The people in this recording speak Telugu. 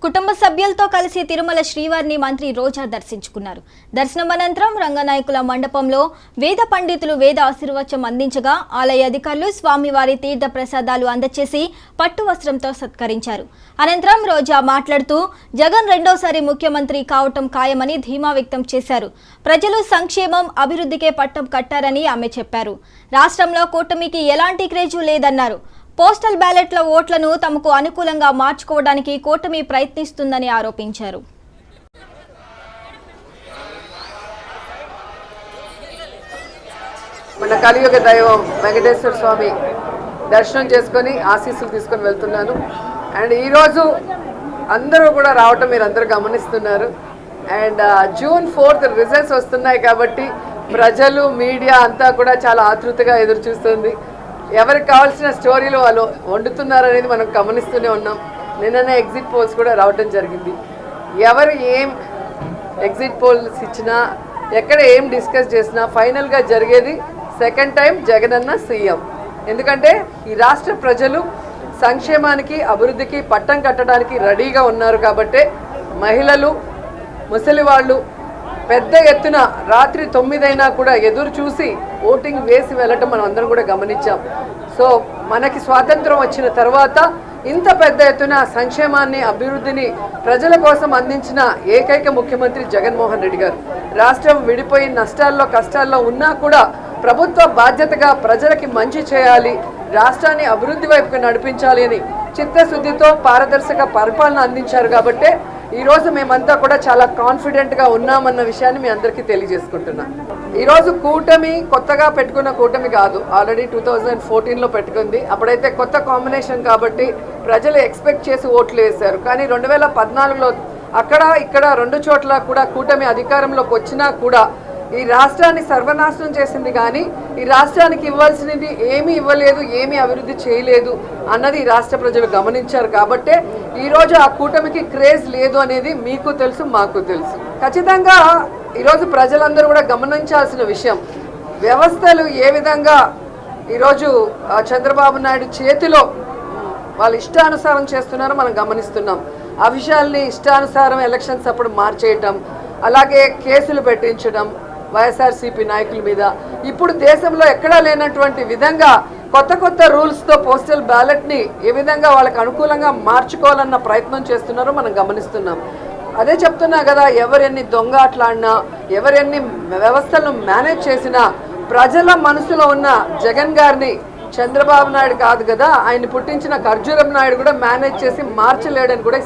కుటుంబ సభ్యులతో కలిసి తిరుమల శ్రీవారిని మంత్రి రోజా దర్శించుకున్నారు. దర్శనం అనంతరం రంగనాయకుల మండపంలో వేద పండితులు వేద ఆశీర్వచనం అందించగా ఆలయ అధికారులు స్వామివారి తీర్థ ప్రసాదాలు అందచేసి పట్టు వస్త్రంతో సత్కరించారు. అనంతరం రోజా మాట్లాడుతూ జగన్ రెండోసారి ముఖ్యమంత్రి కావటం ఖాయమని ధీమా వ్యక్తం చేశారు. ప్రజలు సంక్షేమం అభివృద్ధికే పట్టం కట్టారని ఆమె చెప్పారు. రాష్ట్రంలో కూటమికి ఎలాంటి క్రేజు లేదన్నారు. పోస్టల్ బ్యాలెట్ల ఓట్లను తమకు అనుకూలంగా మార్చుకోవడానికి కూటమి ప్రయత్నిస్తుందని ఆరోపించారు. మన కలియుగ దైవం వెంకటేశ్వర స్వామి దర్శనం చేసుకొని ఆశీస్సులు తీసుకొని వెళ్తున్నాను. అండ్ ఈరోజు అందరూ కూడా రావటం మీరు అందరూ గమనిస్తున్నారు. అండ్ June 4th రిజల్ట్స్ వస్తున్నాయి కాబట్టి ప్రజలు మీడియా అంతా కూడా చాలా ఆతృతగా ఎదురు చూస్తుంది. ఎవరికి కావాల్సిన స్టోరీలు వాళ్ళు వండుతున్నారనేది మనం గమనిస్తూనే ఉన్నాం. నిన్ననే ఎగ్జిట్ పోల్స్ కూడా రావటం జరిగింది. ఎవరు ఏం ఎగ్జిట్ పోల్స్ ఇచ్చినా ఎక్కడ ఏం డిస్కస్ చేసినా ఫైనల్గా జరిగేది సెకండ్ టైం జగనన్న సీఎం. ఎందుకంటే ఈ రాష్ట్ర ప్రజలు సంక్షేమానికి అభివృద్ధికి పట్టం కట్టడానికి రెడీగా ఉన్నారు. కాబట్టి మహిళలు ముసలి వాళ్ళు పెద్ద ఎత్తున రాత్రి 9 అయినా కూడా ఎదురు చూసి ఓటింగ్ వేసి వెళ్ళటం మనం అందరం కూడా గమనించాం. సో మనకి స్వాతంత్రం వచ్చిన తర్వాత ఇంత పెద్ద ఎత్తున సంక్షేమాన్ని అభివృద్ధిని ప్రజల కోసం అందించిన ఏకైక ముఖ్యమంత్రి జగన్మోహన్ రెడ్డి గారు. రాష్ట్రం విడిపోయి నష్టాల్లో కష్టాల్లో ఉన్నా కూడా ప్రభుత్వ బాధ్యతగా ప్రజలకి మంచి చేయాలి, రాష్ట్రాన్ని అభివృద్ధి వైపుకు నడిపించాలి అని చిత్తశుద్ధితో పారదర్శక పరిపాలన అందించారు. కాబట్టి ఈరోజు మేమంతా కూడా చాలా కాన్ఫిడెంట్గా ఉన్నామన్న విషయాన్ని మీ అందరికీ తెలియజేసుకుంటున్నాం. ఈరోజు కూటమి కొత్తగా పెట్టుకున్న కూటమి కాదు, ఆల్రెడీ 2014లో పెట్టుకుంది. అప్పుడైతే కొత్త కాంబినేషన్ కాబట్టి ప్రజలు ఎక్స్పెక్ట్ చేసి ఓట్లు వేశారు. కానీ 2014లో అక్కడ ఇక్కడ 2 చోట్ల కూడా కూటమి అధికారంలోకి వచ్చినా కూడా ఈ రాష్ట్రాన్ని సర్వనాశనం చేసింది. కానీ ఈ రాష్ట్రానికి ఇవ్వాల్సినది ఏమీ ఇవ్వలేదు, ఏమీ అభివృద్ధి చేయలేదు అన్నది ఈ రాష్ట్ర ప్రజలు గమనించారు. కాబట్టే ఈరోజు ఆ కూటమికి క్రేజ్ లేదు అనేది మీకు తెలుసు, మాకు తెలుసు. ఖచ్చితంగా ఈరోజు ప్రజలందరూ కూడా గమనించాల్సిన విషయం, వ్యవస్థలు ఏ విధంగా ఈరోజు చంద్రబాబు నాయుడు చేతిలో వాళ్ళు ఇష్టానుసారం చేస్తున్నారో మనం గమనిస్తున్నాం. ఆ విషయాల్ని ఇష్టానుసారం ఎలక్షన్స్ అప్పుడు మార్చేయటం, అలాగే కేసులు పెట్టించడం వైఎస్ఆర్సీపీ నాయకుల మీద. ఇప్పుడు దేశంలో ఎక్కడా లేనటువంటి విధంగా కొత్త రూల్స్తో పోస్టల్ బ్యాలెట్ని ఏ విధంగా వాళ్ళకి అనుకూలంగా మార్చుకోవాలన్న ప్రయత్నం చేస్తున్నారో మనం గమనిస్తున్నాం. అదే చెప్తున్నా కదా, ఎవరెన్ని దొంగ ఆటలాడినా, ఎవరెన్ని వ్యవస్థలను మేనేజ్ చేసినా ప్రజల మనసులో ఉన్న జగన్ గారిని చంద్రబాబు నాయుడు కాదు కదా, ఆయన పుట్టించిన ఖర్జూరం నాయుడు కూడా మేనేజ్ చేసి మార్చలేడని కూడా